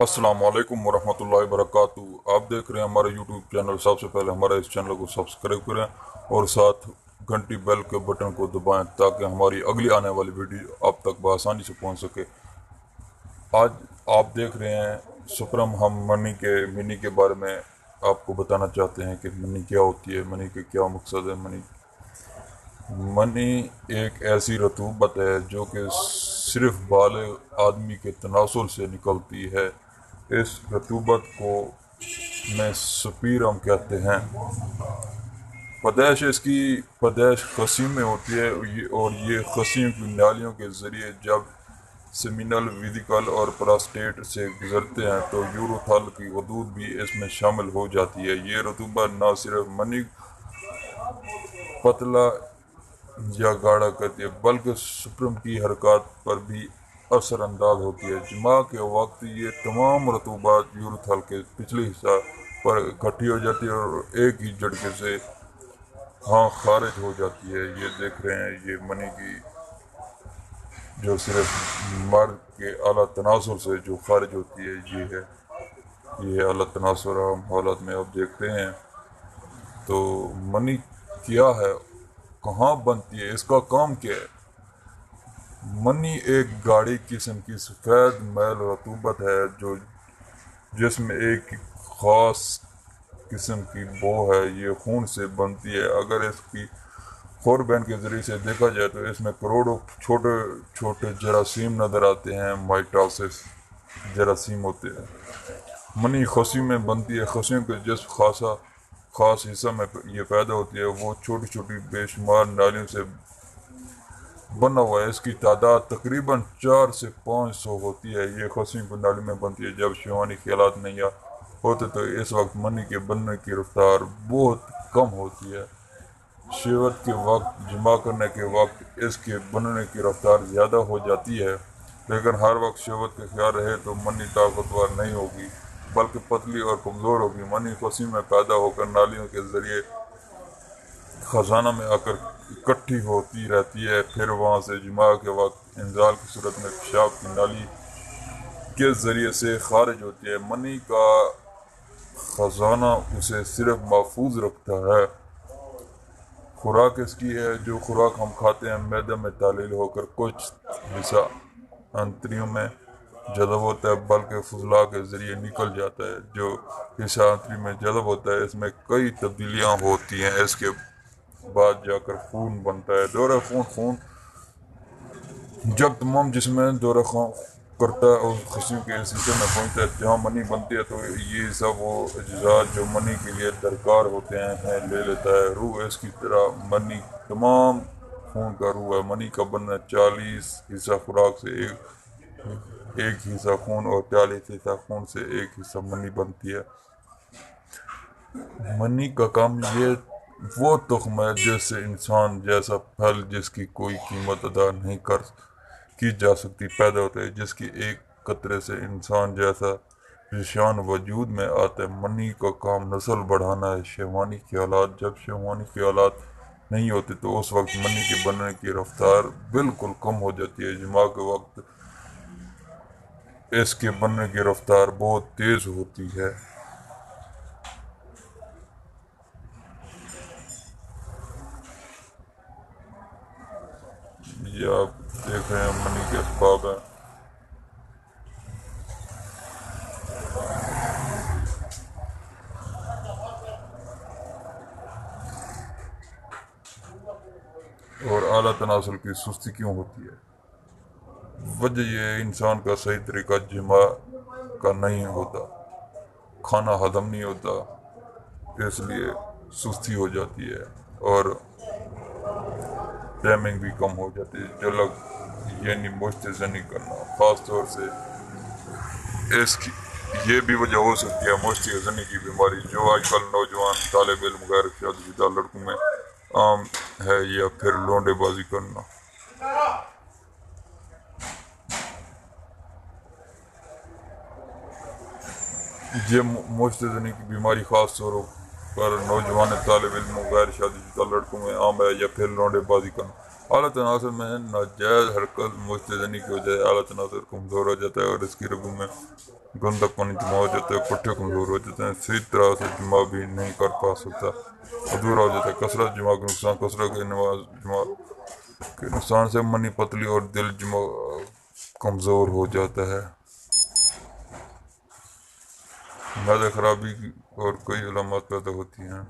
अस्सलाम वालेकुम वरहमतुल्लाहि वबरकातुहू। आप देख रहे हैं हमारा यूट्यूब चैनल। सबसे पहले हमारे इस चैनल को सब्सक्राइब करें और साथ घंटी बेल के बटन को दबाएं ताकि हमारी अगली आने वाली वीडियो आप तक बआसानी से पहुंच सके। आज आप देख रहे हैं सुप्रम। हम मनी के मिनी के बारे में आपको बताना चाहते हैं कि मनी क्या होती है, मनी के क्या मकसद है। मनी एक ऐसी रतूबत है जो कि सिर्फ बालिग आदमी के तनासुल से निकलती है। इस रतूबत को में स्पीरम कहते हैं। पैदाइश इसकी पैदाइश खसीम में होती है और ये खसीम की नालियों के ज़रिए जब सेमिनल, विदिकल और प्रोस्टेट से गुजरते हैं तो यूरोथल की हदूद भी इसमें शामिल हो जाती है। ये रतूबत न सिर्फ मनी पतला या गाढ़ा करती है बल्कि सुप्रम की हरकत पर भी असर अंदाज होती है। जिमा के वक्त ये तमाम रतूबात यूरोथल के पिछले हिस्सा पर इकट्ठी हो जाती है और एक ही झटके से खारिज हो जाती है। ये देख रहे हैं, ये मनी की जो सिर्फ मर्द के आला तनासुर से जो खारिज होती है ये आला तनासुर हम हालत में अब देखते हैं। तो मनी क्या है, कहाँ बनती है, इसका काम क्या है। मनी एक गाढ़ी किस्म की सफ़ेद मैल रतूबत है जो जिसमें एक ख़ास किस्म की बो है। ये खून से बनती है। अगर इसकी खोरबैन के ज़रिए से देखा जाए तो इसमें करोड़ों छोटे छोटे जरासीम नज़र आते हैं। माइटोसिस जरासीम होते हैं। मनी खसी में बनती है। खसियों के जिस खास हिस्सा में ये पैदा होती है वो छोटी छोटी बेशुमार नालियों से बना हुआ है। इसकी तादाद तकरीबन 4 से 500 होती है। ये खसियों की नाली में बनती है। जब शहवानी ख्यालात नहीं होते तो इस वक्त मनी के बनने की रफ्तार बहुत कम होती है। शहवत के वक्त, जमा करने के वक्त इसके बनने की रफ्तार ज़्यादा हो जाती है, लेकिन हर वक्त शहवत का ख्याल रहे तो मनी ताकतवर नहीं होगी बल्कि पतली और कमज़ोर होगी। मनी खसी में पैदा होकर नालियों के ज़रिए खजाना में आकर इकट्ठी होती रहती है, फिर वहाँ से जमा के वक्त इंजाल की सूरत में पेशाब की नाली के ज़रिए से खारिज होती है। मनी का खजाना उसे सिर्फ महफूज रखता है। खुराक इसकी है, जो खुराक हम खाते हैं मैदे में तालील होकर कुछ हिस्सा आंतड़ियों में जज़ब होता है बल्कि फुजला के ज़रिए निकल जाता है। जो हिस्सा आंतड़ी में जज़ब होता है इसमें कई तब्दीलियाँ होती हैं। इसके बाद जाकर खून बनता है। दौरा खून जब तमाम जिस्म में दौरा खून करता है और खुशियों के इस हिस्से में पहुँचता है जहाँ मनी बनती है तो ये सब वो अज्जा जो मनी के लिए दरकार होते हैं ले लेता है। रूह इसकी तरह मनी तमाम खून का रूह है। मनी का बनना 40 हिस्सा खुराक से एक हिस्सा खून और 40 हिस्सा खून से एक हिस्सा मनी बनती है। मनी का काम ये वो तुख्म है जिससे इंसान जैसा फल जिसकी कोई कीमत अदा नहीं की जा सकती पैदा होता है, जिसकी एक कतरे से इंसान जैसा निशान वजूद में आता है। मनी का काम नस्ल बढ़ाना है। शहवानी ख्यालात जब शहवानी ख्यालात नहीं होते तो उस वक्त मनी के बनने की रफ्तार बिल्कुल कम हो जाती है। जमा के वक्त इसके बनने की रफ्तार बहुत तेज़ होती है। ये आप देख रहे हैं मनी के असबाब हैं। और आला तनासुल की सुस्ती क्यों होती है? वजह यह है इंसान का सही तरीका जिमा का नहीं होता, खाना हजम नहीं होता, इसलिए सुस्ती हो जाती है और टाइमिंग भी कम हो जाती है। जलग यानी मुश्तज़नी करना ख़ास तौर से इसकी ये भी वजह हो सकती है मुश्तज़नी की बीमारी जो आजकल नौजवान तालिब इल्म गैर शादीशुदा लड़कों में आम है, या फिर लौंडेबाजी करना। ये मुश्तज़नी की बीमारी ख़ास तौर पर नौजवान तालिब इल्म गैर शादीशुदा लड़कों में आम है, या फिर लौंडेबाजी करना। اعلیٰ تناسل میں ناجائز حرکت مستدنی کی وجہ سے اعلیٰ تناسل کمزور ہو جاتا ہے اور اس کی رگوں میں گندا پانی جمع ہو جاتا ہے، پٹھے کمزور ہو جاتے ہیں، صحیح طرح سے جمع بھی نہیں کر پا سکتا، ادھورا ہو جاتا ہے۔ کثرت جمع کا نقصان، کثرت کے نماز جمع کے نقصان سے منی پتلی اور دل جمع کمزور ہو جاتا ہے، معدہ خرابی اور کئی علامات پیدا ہوتی ہیں۔